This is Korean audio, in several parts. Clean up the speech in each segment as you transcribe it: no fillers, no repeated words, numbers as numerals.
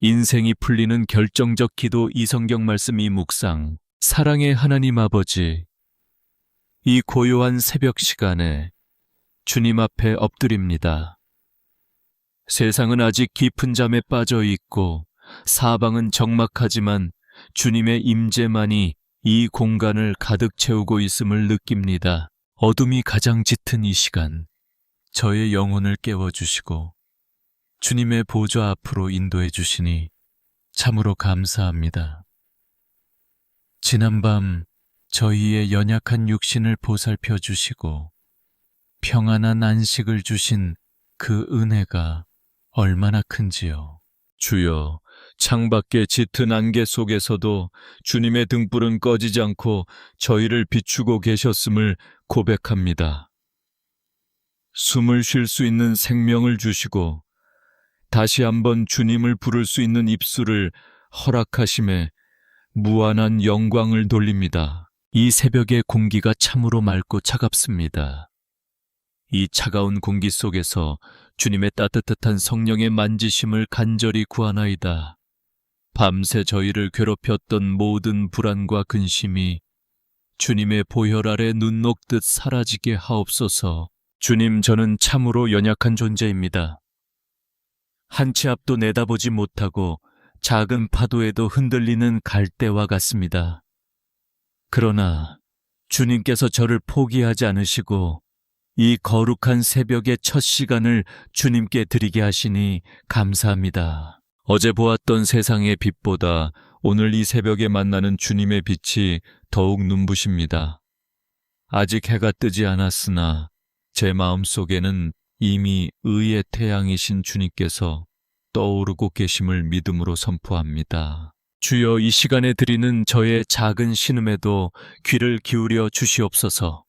인생이 풀리는 결정적 기도 이성경 말씀 이 묵상. 사랑의 하나님 아버지, 이 고요한 새벽 시간에 주님 앞에 엎드립니다. 세상은 아직 깊은 잠에 빠져 있고 사방은 적막하지만 주님의 임재만이 이 공간을 가득 채우고 있음을 느낍니다. 어둠이 가장 짙은 이 시간, 저의 영혼을 깨워주시고 주님의 보좌 앞으로 인도해 주시니 참으로 감사합니다. 지난밤 저희의 연약한 육신을 보살펴 주시고 평안한 안식을 주신 그 은혜가 얼마나 큰지요. 주여, 창밖의 짙은 안개 속에서도 주님의 등불은 꺼지지 않고 저희를 비추고 계셨음을 고백합니다. 숨을 쉴 수 있는 생명을 주시고 다시 한번 주님을 부를 수 있는 입술을 허락하심에 무한한 영광을 돌립니다. 이 새벽의 공기가 참으로 맑고 차갑습니다. 이 차가운 공기 속에서 주님의 따뜻한 성령의 만지심을 간절히 구하나이다. 밤새 저희를 괴롭혔던 모든 불안과 근심이 주님의 보혈 아래 눈 녹듯 사라지게 하옵소서. 주님, 저는 참으로 연약한 존재입니다. 한 치 앞도 내다보지 못하고 작은 파도에도 흔들리는 갈대와 같습니다. 그러나 주님께서 저를 포기하지 않으시고 이 거룩한 새벽의 첫 시간을 주님께 드리게 하시니 감사합니다. 어제 보았던 세상의 빛보다 오늘 이 새벽에 만나는 주님의 빛이 더욱 눈부십니다. 아직 해가 뜨지 않았으나 제 마음속에는 이미 의의 태양이신 주님께서 떠오르고 계심을 믿음으로 선포합니다. 주여, 이 시간에 드리는 저의 작은 신음에도 귀를 기울여 주시옵소서.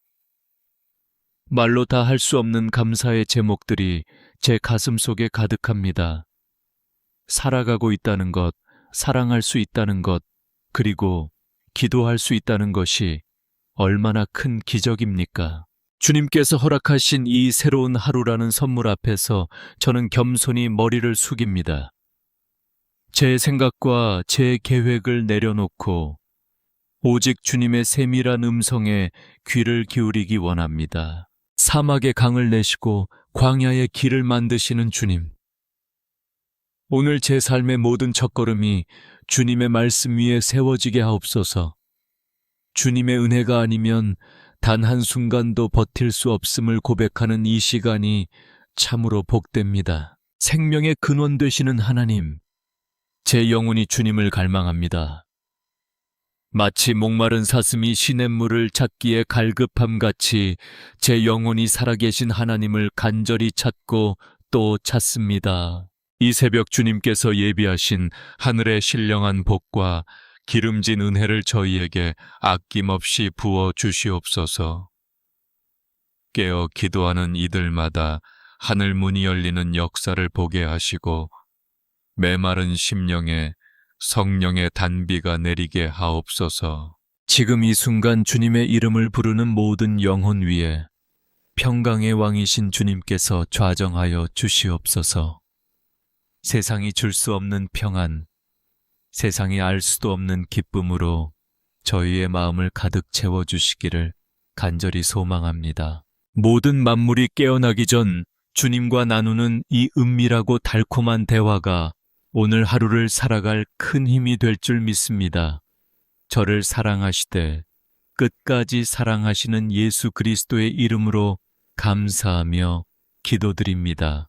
말로 다 할 수 없는 감사의 제목들이 제 가슴 속에 가득합니다. 살아가고 있다는 것, 사랑할 수 있다는 것, 그리고 기도할 수 있다는 것이 얼마나 큰 기적입니까? 주님께서 허락하신 이 새로운 하루라는 선물 앞에서 저는 겸손히 머리를 숙입니다. 제 생각과 제 계획을 내려놓고 오직 주님의 세밀한 음성에 귀를 기울이기 원합니다. 사막의 강을 내시고 광야의 길을 만드시는 주님. 오늘 제 삶의 모든 첫걸음이 주님의 말씀 위에 세워지게 하옵소서. 주님의 은혜가 아니면 단 한순간도 버틸 수 없음을 고백하는 이 시간이 참으로 복됩니다. 생명의 근원 되시는 하나님, 제 영혼이 주님을 갈망합니다. 마치 목마른 사슴이 시냇물을 찾기에 갈급함같이 제 영혼이 살아계신 하나님을 간절히 찾고 또 찾습니다. 이 새벽 주님께서 예비하신 하늘의 신령한 복과 기름진 은혜를 저희에게 아낌없이 부어 주시옵소서. 깨어 기도하는 이들마다 하늘 문이 열리는 역사를 보게 하시고 메마른 심령에 성령의 단비가 내리게 하옵소서. 지금 이 순간 주님의 이름을 부르는 모든 영혼 위에 평강의 왕이신 주님께서 좌정하여 주시옵소서. 세상이 줄 수 없는 평안, 세상이 알 수도 없는 기쁨으로 저희의 마음을 가득 채워주시기를 간절히 소망합니다. 모든 만물이 깨어나기 전 주님과 나누는 이 은밀하고 달콤한 대화가 오늘 하루를 살아갈 큰 힘이 될 줄 믿습니다. 저를 사랑하시되 끝까지 사랑하시는 예수 그리스도의 이름으로 감사하며 기도드립니다.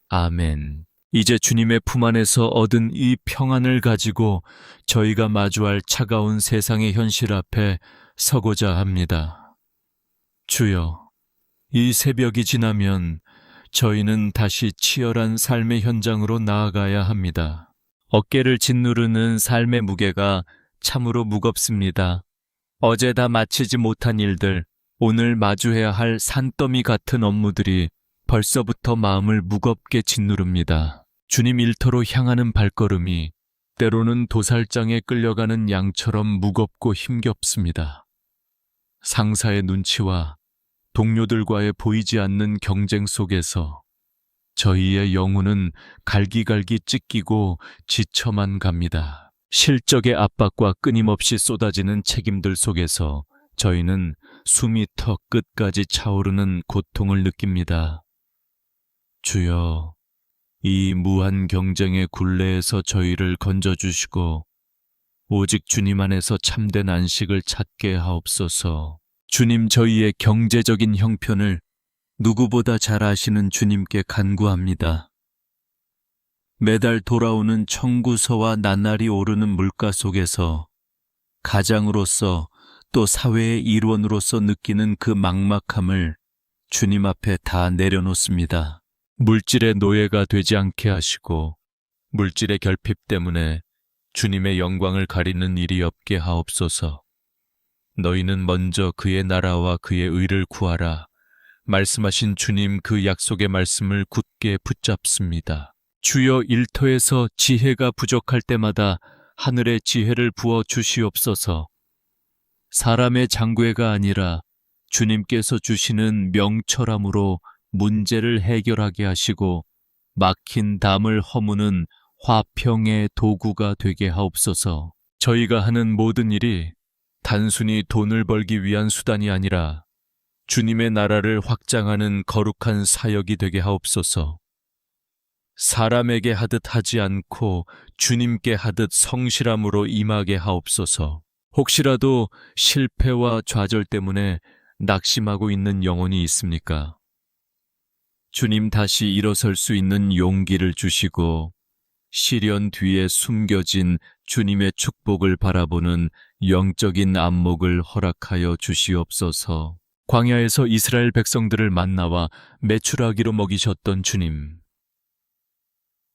아멘. 이제 주님의 품 안에서 얻은 이 평안을 가지고 저희가 마주할 차가운 세상의 현실 앞에 서고자 합니다. 주여, 이 새벽이 지나면 저희는 다시 치열한 삶의 현장으로 나아가야 합니다. 어깨를 짓누르는 삶의 무게가 참으로 무겁습니다. 어제 다 마치지 못한 일들, 오늘 마주해야 할 산더미 같은 업무들이 벌써부터 마음을 무겁게 짓누릅니다. 주님 일터로 향하는 발걸음이 때로는 도살장에 끌려가는 양처럼 무겁고 힘겹습니다. 상사의 눈치와 동료들과의 보이지 않는 경쟁 속에서 저희의 영혼은 갈기갈기 찢기고 지쳐만 갑니다. 실적의 압박과 끊임없이 쏟아지는 책임들 속에서 저희는 숨이 턱 끝까지 차오르는 고통을 느낍니다. 주여, 이 무한 경쟁의 굴레에서 저희를 건져주시고 오직 주님 안에서 참된 안식을 찾게 하옵소서. 주님, 저희의 경제적인 형편을 누구보다 잘 아시는 주님께 간구합니다. 매달 돌아오는 청구서와 나날이 오르는 물가 속에서 가장으로서 또 사회의 일원으로서 느끼는 그 막막함을 주님 앞에 다 내려놓습니다. 물질의 노예가 되지 않게 하시고 물질의 결핍 때문에 주님의 영광을 가리는 일이 없게 하옵소서. 너희는 먼저 그의 나라와 그의 의를 구하라. 말씀하신 주님 그 약속의 말씀을 굳게 붙잡습니다. 주여, 일터에서 지혜가 부족할 때마다 하늘의 지혜를 부어 주시옵소서. 사람의 장괴가 아니라 주님께서 주시는 명철함으로 문제를 해결하게 하시고 막힌 담을 허무는 화평의 도구가 되게 하옵소서. 저희가 하는 모든 일이 단순히 돈을 벌기 위한 수단이 아니라 주님의 나라를 확장하는 거룩한 사역이 되게 하옵소서. 사람에게 하듯 하지 않고 주님께 하듯 성실함으로 임하게 하옵소서. 혹시라도 실패와 좌절 때문에 낙심하고 있는 영혼이 있습니까? 주님, 다시 일어설 수 있는 용기를 주시고 시련 뒤에 숨겨진 주님의 축복을 바라보는 영적인 안목을 허락하여 주시옵소서. 광야에서 이스라엘 백성들을 만나와 메추라기로 먹이셨던 주님,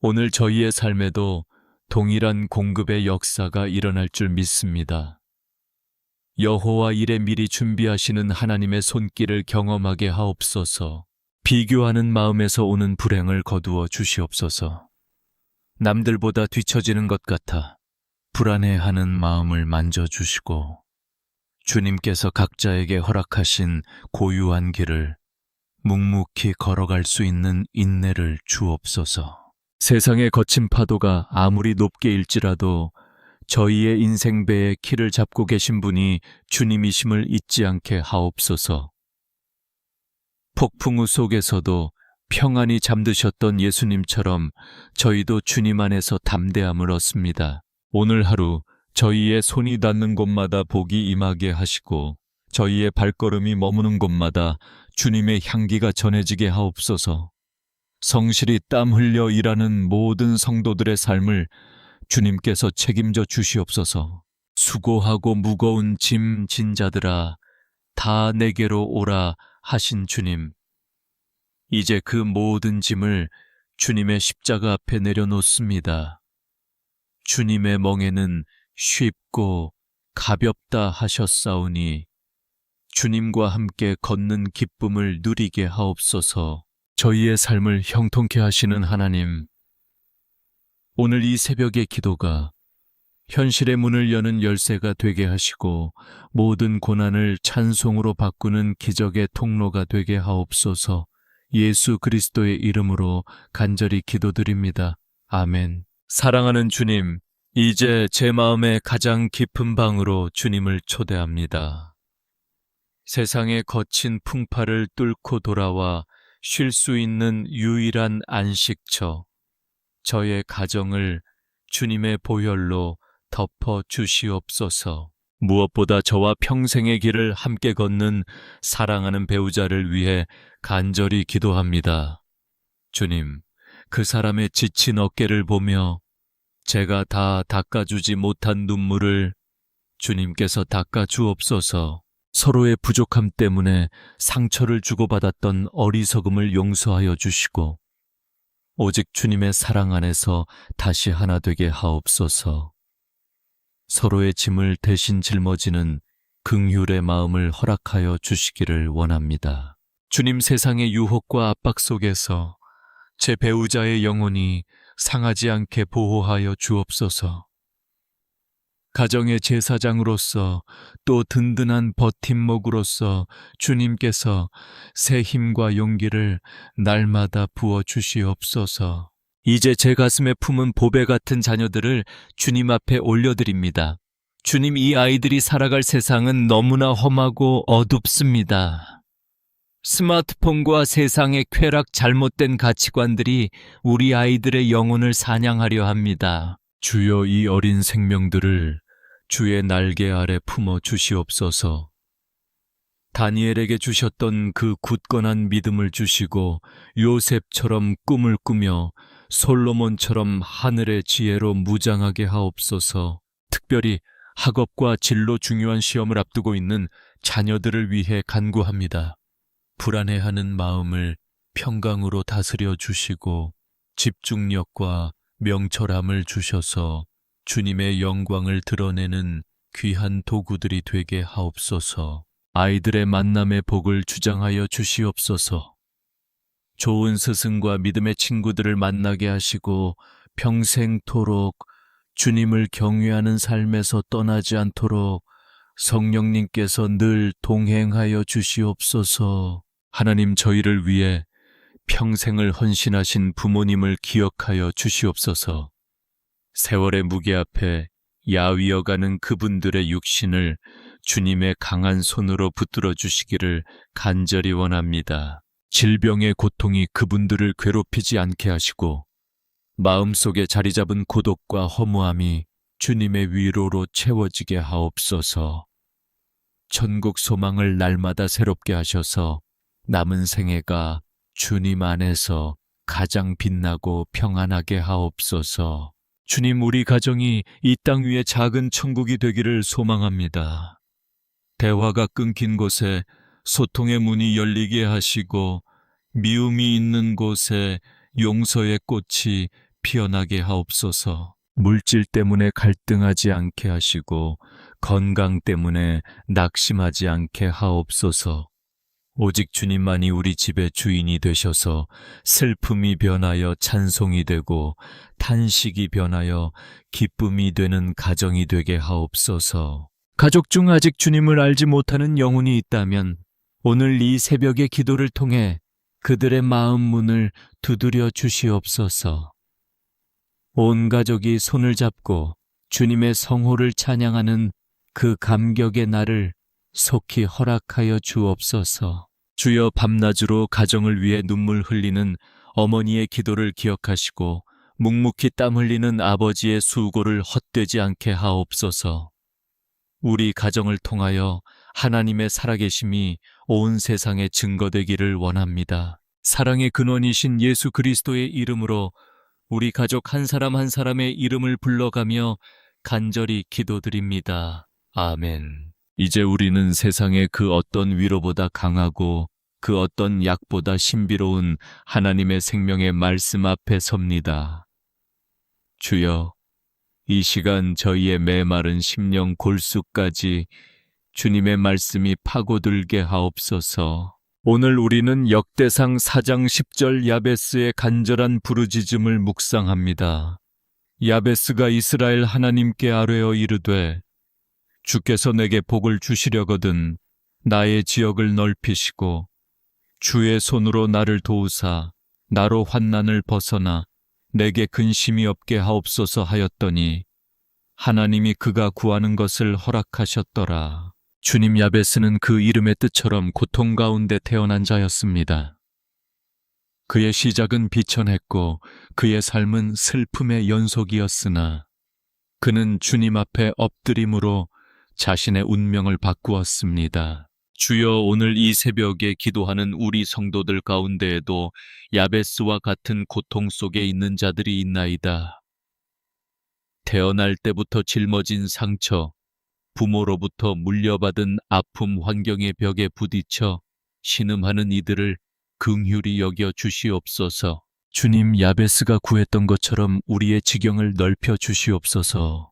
오늘 저희의 삶에도 동일한 공급의 역사가 일어날 줄 믿습니다. 여호와 일에 미리 준비하시는 하나님의 손길을 경험하게 하옵소서. 비교하는 마음에서 오는 불행을 거두어 주시옵소서. 남들보다 뒤처지는 것 같아 불안해하는 마음을 만져주시고 주님께서 각자에게 허락하신 고유한 길을 묵묵히 걸어갈 수 있는 인내를 주옵소서. 세상의 거친 파도가 아무리 높게 일지라도 저희의 인생배에 키를 잡고 계신 분이 주님이심을 잊지 않게 하옵소서. 폭풍우 속에서도 평안히 잠드셨던 예수님처럼 저희도 주님 안에서 담대함을 얻습니다. 오늘 하루 저희의 손이 닿는 곳마다 복이 임하게 하시고 저희의 발걸음이 머무는 곳마다 주님의 향기가 전해지게 하옵소서. 성실히 땀 흘려 일하는 모든 성도들의 삶을 주님께서 책임져 주시옵소서. 수고하고 무거운 짐 진 자들아 다 내게로 오라 하신 주님, 이제 그 모든 짐을 주님의 십자가 앞에 내려놓습니다. 주님의 멍에는 쉽고 가볍다 하셨사오니 주님과 함께 걷는 기쁨을 누리게 하옵소서. 저희의 삶을 형통케 하시는 하나님, 오늘 이 새벽의 기도가 현실의 문을 여는 열쇠가 되게 하시고 모든 고난을 찬송으로 바꾸는 기적의 통로가 되게 하옵소서. 예수 그리스도의 이름으로 간절히 기도드립니다. 아멘. 사랑하는 주님, 이제 제 마음의 가장 깊은 방으로 주님을 초대합니다. 세상의 거친 풍파를 뚫고 돌아와 쉴 수 있는 유일한 안식처, 저의 가정을 주님의 보혈로 덮어 주시옵소서. 무엇보다 저와 평생의 길을 함께 걷는 사랑하는 배우자를 위해 간절히 기도합니다. 주님, 그 사람의 지친 어깨를 보며 제가 다 닦아주지 못한 눈물을 주님께서 닦아주옵소서. 서로의 부족함 때문에 상처를 주고받았던 어리석음을 용서하여 주시고 오직 주님의 사랑 안에서 다시 하나 되게 하옵소서. 서로의 짐을 대신 짊어지는 긍휼의 마음을 허락하여 주시기를 원합니다. 주님, 세상의 유혹과 압박 속에서 제 배우자의 영혼이 상하지 않게 보호하여 주옵소서. 가정의 제사장으로서 또 든든한 버팀목으로서 주님께서 새 힘과 용기를 날마다 부어 주시옵소서. 이제 제 가슴에 품은 보배 같은 자녀들을 주님 앞에 올려드립니다. 주님, 이 아이들이 살아갈 세상은 너무나 험하고 어둡습니다. 스마트폰과 세상의 쾌락, 잘못된 가치관들이 우리 아이들의 영혼을 사냥하려 합니다. 주여, 이 어린 생명들을 주의 날개 아래 품어 주시옵소서. 다니엘에게 주셨던 그 굳건한 믿음을 주시고 요셉처럼 꿈을 꾸며 솔로몬처럼 하늘의 지혜로 무장하게 하옵소서. 특별히 학업과 진로 중요한 시험을 앞두고 있는 자녀들을 위해 간구합니다. 불안해하는 마음을 평강으로 다스려 주시고 집중력과 명철함을 주셔서 주님의 영광을 드러내는 귀한 도구들이 되게 하옵소서. 아이들의 만남의 복을 주장하여 주시옵소서. 좋은 스승과 믿음의 친구들을 만나게 하시고 평생토록 주님을 경외하는 삶에서 떠나지 않도록 성령님께서 늘 동행하여 주시옵소서. 하나님, 저희를 위해 평생을 헌신하신 부모님을 기억하여 주시옵소서. 세월의 무게 앞에 야위어가는 그분들의 육신을 주님의 강한 손으로 붙들어 주시기를 간절히 원합니다. 질병의 고통이 그분들을 괴롭히지 않게 하시고 마음속에 자리 잡은 고독과 허무함이 주님의 위로로 채워지게 하옵소서. 천국 소망을 날마다 새롭게 하셔서 남은 생애가 주님 안에서 가장 빛나고 평안하게 하옵소서. 주님, 우리 가정이 이 땅 위에 작은 천국이 되기를 소망합니다. 대화가 끊긴 곳에 소통의 문이 열리게 하시고 미움이 있는 곳에 용서의 꽃이 피어나게 하옵소서. 물질 때문에 갈등하지 않게 하시고 건강 때문에 낙심하지 않게 하옵소서. 오직 주님만이 우리 집의 주인이 되셔서 슬픔이 변하여 찬송이 되고 탄식이 변하여 기쁨이 되는 가정이 되게 하옵소서. 가족 중 아직 주님을 알지 못하는 영혼이 있다면 오늘 이 새벽의 기도를 통해 그들의 마음 문을 두드려 주시옵소서. 온 가족이 손을 잡고 주님의 성호를 찬양하는 그 감격의 날을 속히 허락하여 주옵소서. 주여, 밤낮으로 가정을 위해 눈물 흘리는 어머니의 기도를 기억하시고 묵묵히 땀 흘리는 아버지의 수고를 헛되지 않게 하옵소서. 우리 가정을 통하여 하나님의 살아계심이 온 세상에 증거되기를 원합니다. 사랑의 근원이신 예수 그리스도의 이름으로 우리 가족 한 사람 한 사람의 이름을 불러가며 간절히 기도드립니다. 아멘. 이제 우리는 세상의 그 어떤 위로보다 강하고 그 어떤 약보다 신비로운 하나님의 생명의 말씀 앞에 섭니다. 주여, 이 시간 저희의 메마른 심령 골수까지 주님의 말씀이 파고들게 하옵소서. 오늘 우리는 역대상 4장 10절 야베스의 간절한 부르짖음을 묵상합니다. 야베스가 이스라엘 하나님께 아뢰어 이르되, 주께서 내게 복을 주시려거든 나의 지역을 넓히시고 주의 손으로 나를 도우사 나로 환난을 벗어나 내게 근심이 없게 하옵소서 하였더니 하나님이 그가 구하는 것을 허락하셨더라. 주님, 야베스는 그 이름의 뜻처럼 고통 가운데 태어난 자였습니다. 그의 시작은 비천했고 그의 삶은 슬픔의 연속이었으나 그는 주님 앞에 엎드림으로 자신의 운명을 바꾸었습니다. 주여, 오늘 이 새벽에 기도하는 우리 성도들 가운데에도 야베스와 같은 고통 속에 있는 자들이 있나이다. 태어날 때부터 짊어진 상처, 부모로부터 물려받은 아픔 환경의 벽에 부딪혀 신음하는 이들을 긍휼히 여겨 주시옵소서. 주님, 야베스가 구했던 것처럼 우리의 지경을 넓혀 주시옵소서.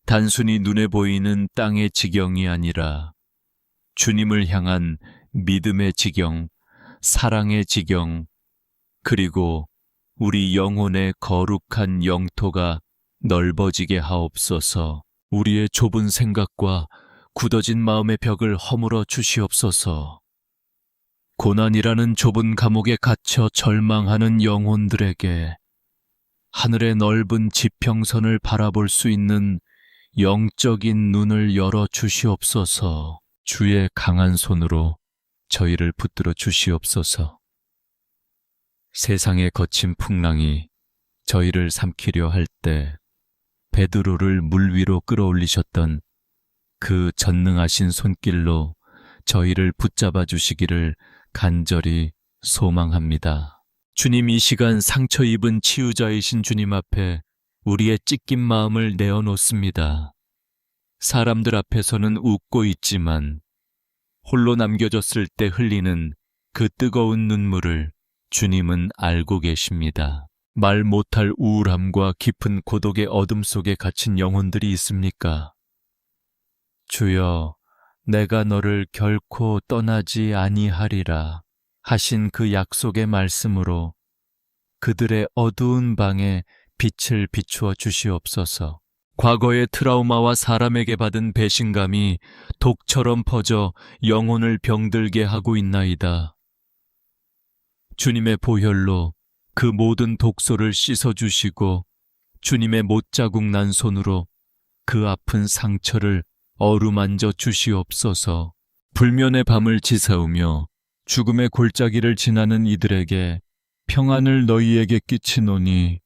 단순히 눈에 보이는 땅의 지경이 아니라 주님을 향한 믿음의 지경, 사랑의 지경, 그리고 우리 영혼의 거룩한 영토가 넓어지게 하옵소서. 우리의 좁은 생각과 굳어진 마음의 벽을 허물어 주시옵소서. 고난이라는 좁은 감옥에 갇혀 절망하는 영혼들에게 하늘의 넓은 지평선을 바라볼 수 있는 영적인 눈을 열어 주시옵소서. 주의 강한 손으로 저희를 붙들어 주시옵소서. 세상의 거친 풍랑이 저희를 삼키려 할 때 베드로를 물 위로 끌어올리셨던 그 전능하신 손길로 저희를 붙잡아 주시기를 간절히 소망합니다. 주님, 이 시간 상처 입은 치유자이신 주님 앞에 우리의 찢긴 마음을 내어놓습니다. 사람들 앞에서는 웃고 있지만 홀로 남겨졌을 때 흘리는 그 뜨거운 눈물을 주님은 알고 계십니다. 말 못할 우울함과 깊은 고독의 어둠 속에 갇힌 영혼들이 있습니까? 주여, 내가 너를 결코 떠나지 아니하리라 하신 그 약속의 말씀으로 그들의 어두운 방에 빛을 비추어 주시옵소서. 과거의 트라우마와 사람에게 받은 배신감이 독처럼 퍼져 영혼을 병들게 하고 있나이다. 주님의 보혈로 그 모든 독소를 씻어주시고 주님의 못자국 난 손으로 그 아픈 상처를 어루만져 주시옵소서. 불면의 밤을 지새우며 죽음의 골짜기를 지나는 이들에게 평안을 너희에게 끼치노니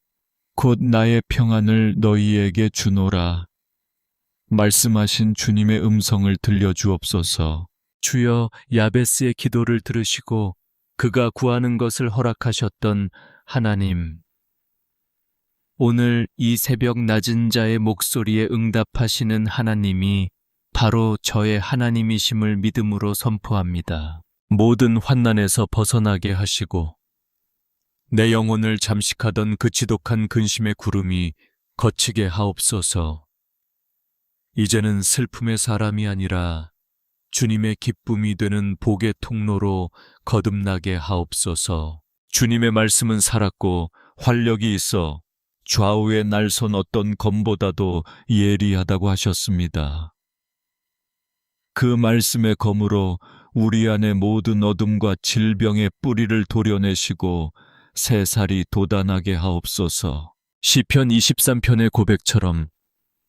곧 나의 평안을 너희에게 주노라 말씀하신 주님의 음성을 들려주옵소서. 주여, 야베스의 기도를 들으시고 그가 구하는 것을 허락하셨던 하나님, 오늘 이 새벽 낮은 자의 목소리에 응답하시는 하나님이 바로 저의 하나님이심을 믿음으로 선포합니다. 모든 환난에서 벗어나게 하시고 내 영혼을 잠식하던 그 지독한 근심의 구름이 걷히게 하옵소서. 이제는 슬픔의 사람이 아니라 주님의 기쁨이 되는 복의 통로로 거듭나게 하옵소서. 주님의 말씀은 살았고 활력이 있어 좌우의 날선 어떤 검보다도 예리하다고 하셨습니다. 그 말씀의 검으로 우리 안의 모든 어둠과 질병의 뿌리를 도려내시고 새살이 돋아나게 하옵소서. 시편 23편의 고백처럼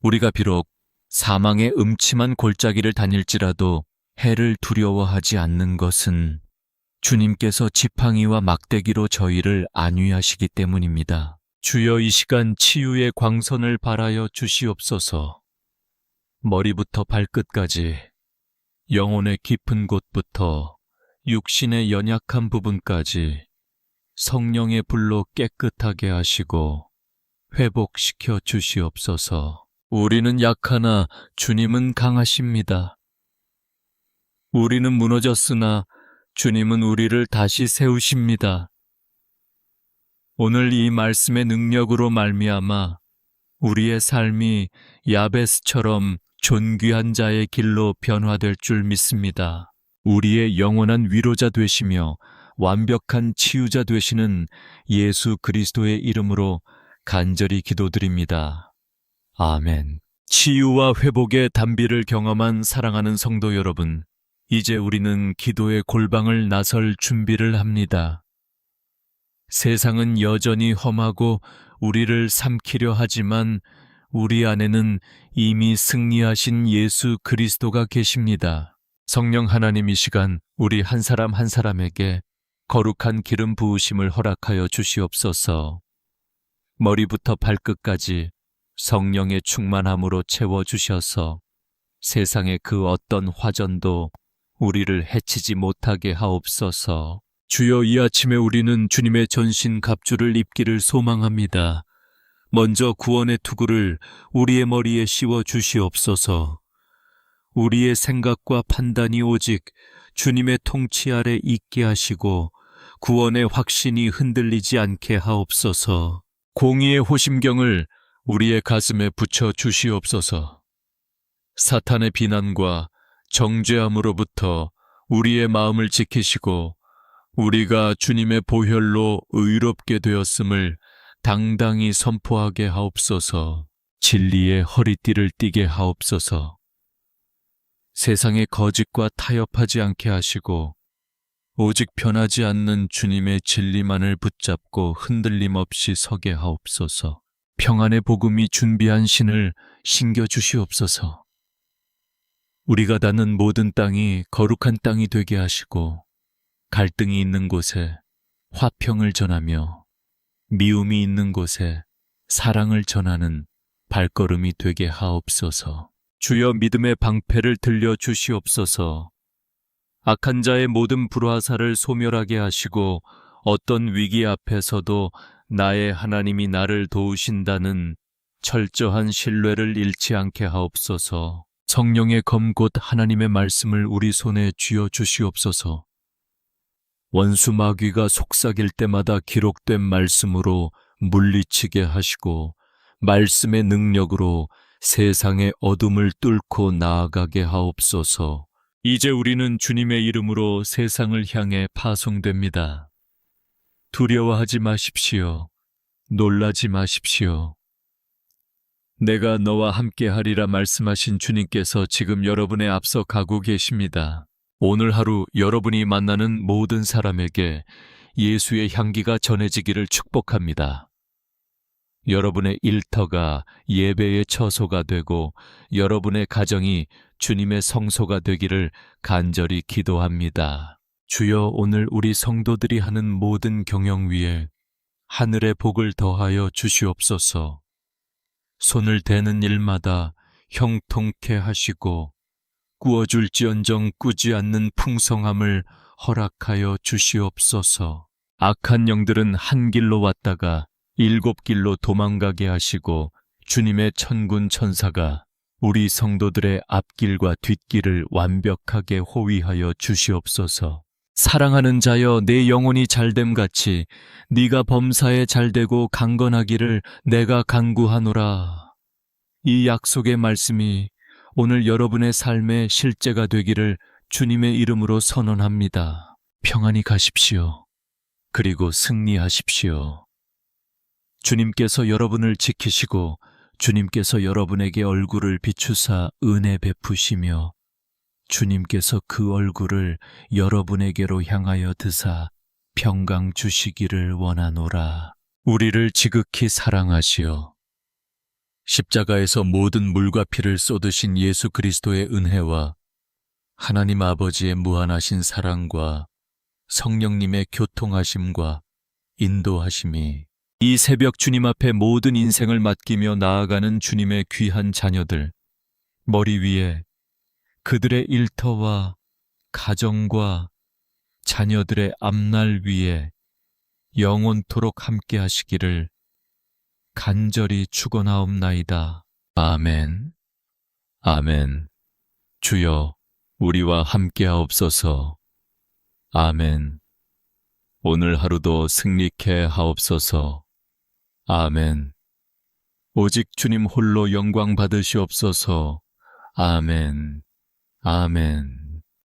우리가 비록 사망의 음침한 골짜기를 다닐지라도 해를 두려워하지 않는 것은 주님께서 지팡이와 막대기로 저희를 안위하시기 때문입니다. 주여, 이 시간 치유의 광선을 발하여 주시옵소서. 머리부터 발끝까지, 영혼의 깊은 곳부터 육신의 연약한 부분까지 성령의 불로 깨끗하게 하시고 회복시켜 주시옵소서. 우리는 약하나 주님은 강하십니다. 우리는 무너졌으나 주님은 우리를 다시 세우십니다. 오늘 이 말씀의 능력으로 말미암아 우리의 삶이 야베스처럼 존귀한 자의 길로 변화될 줄 믿습니다. 우리의 영원한 위로자 되시며 완벽한 치유자 되시는 예수 그리스도의 이름으로 간절히 기도드립니다. 아멘. 치유와 회복의 단비를 경험한 사랑하는 성도 여러분, 이제 우리는 기도의 골방을 나설 준비를 합니다. 세상은 여전히 험하고 우리를 삼키려 하지만 우리 안에는 이미 승리하신 예수 그리스도가 계십니다. 성령 하나님, 이 시간 우리 한 사람 한 사람에게 거룩한 기름 부으심을 허락하여 주시옵소서. 머리부터 발끝까지 성령의 충만함으로 채워주셔서 세상의 그 어떤 화전도 우리를 해치지 못하게 하옵소서. 주여, 이 아침에 우리는 주님의 전신 갑주를 입기를 소망합니다. 먼저 구원의 투구를 우리의 머리에 씌워 주시옵소서. 우리의 생각과 판단이 오직 주님의 통치 아래 있게 하시고 구원의 확신이 흔들리지 않게 하옵소서. 공의의 호심경을 우리의 가슴에 붙여 주시옵소서. 사탄의 비난과 정죄함으로부터 우리의 마음을 지키시고 우리가 주님의 보혈로 의롭게 되었음을 당당히 선포하게 하옵소서. 진리의 허리띠를 띠게 하옵소서. 세상의 거짓과 타협하지 않게 하시고 오직 변하지 않는 주님의 진리만을 붙잡고 흔들림 없이 서게 하옵소서. 평안의 복음이 준비한 신을 신겨 주시옵소서. 우리가 닿는 모든 땅이 거룩한 땅이 되게 하시고 갈등이 있는 곳에 화평을 전하며 미움이 있는 곳에 사랑을 전하는 발걸음이 되게 하옵소서. 주여 믿음의 방패를 들려 주시옵소서. 악한 자의 모든 불화살을 소멸하게 하시고 어떤 위기 앞에서도 나의 하나님이 나를 도우신다는 철저한 신뢰를 잃지 않게 하옵소서. 성령의 검 곧 하나님의 말씀을 우리 손에 쥐어 주시옵소서. 원수 마귀가 속삭일 때마다 기록된 말씀으로 물리치게 하시고 말씀의 능력으로 세상의 어둠을 뚫고 나아가게 하옵소서. 이제 우리는 주님의 이름으로 세상을 향해 파송됩니다. 두려워하지 마십시오. 놀라지 마십시오. 내가 너와 함께 하리라 말씀하신 주님께서 지금 여러분의 앞서 가고 계십니다. 오늘 하루 여러분이 만나는 모든 사람에게 예수의 향기가 전해지기를 축복합니다. 여러분의 일터가 예배의 처소가 되고 여러분의 가정이 주님의 성소가 되기를 간절히 기도합니다. 주여, 오늘 우리 성도들이 하는 모든 경영 위에 하늘의 복을 더하여 주시옵소서. 손을 대는 일마다 형통케 하시고 꾸어줄지언정 꾸지 않는 풍성함을 허락하여 주시옵소서. 악한 영들은 한 길로 왔다가 7길로 도망가게 하시고 주님의 천군 천사가 우리 성도들의 앞길과 뒷길을 완벽하게 호위하여 주시옵소서. 사랑하는 자여, 내 영혼이 잘됨같이 네가 범사에 잘되고 강건하기를 내가 간구하노라. 이 약속의 말씀이 오늘 여러분의 삶의 실제가 되기를 주님의 이름으로 선언합니다. 평안히 가십시오. 그리고 승리하십시오. 주님께서 여러분을 지키시고 주님께서 여러분에게 얼굴을 비추사 은혜 베푸시며 주님께서 그 얼굴을 여러분에게로 향하여 드사 평강 주시기를 원하노라. 우리를 지극히 사랑하시어 십자가에서 모든 물과 피를 쏟으신 예수 그리스도의 은혜와 하나님 아버지의 무한하신 사랑과 성령님의 교통하심과 인도하심이 이 새벽 주님 앞에 모든 인생을 맡기며 나아가는 주님의 귀한 자녀들 머리 위에 그들의 일터와 가정과 자녀들의 앞날 위에 영원토록 함께 하시기를 간절히 축원하옵나이다. 아멘. 아멘. 주여, 우리와 함께 하옵소서. 아멘. 오늘 하루도 승리케 하옵소서. 아멘. 오직 주님 홀로 영광 받으시옵소서. 아멘. 아멘.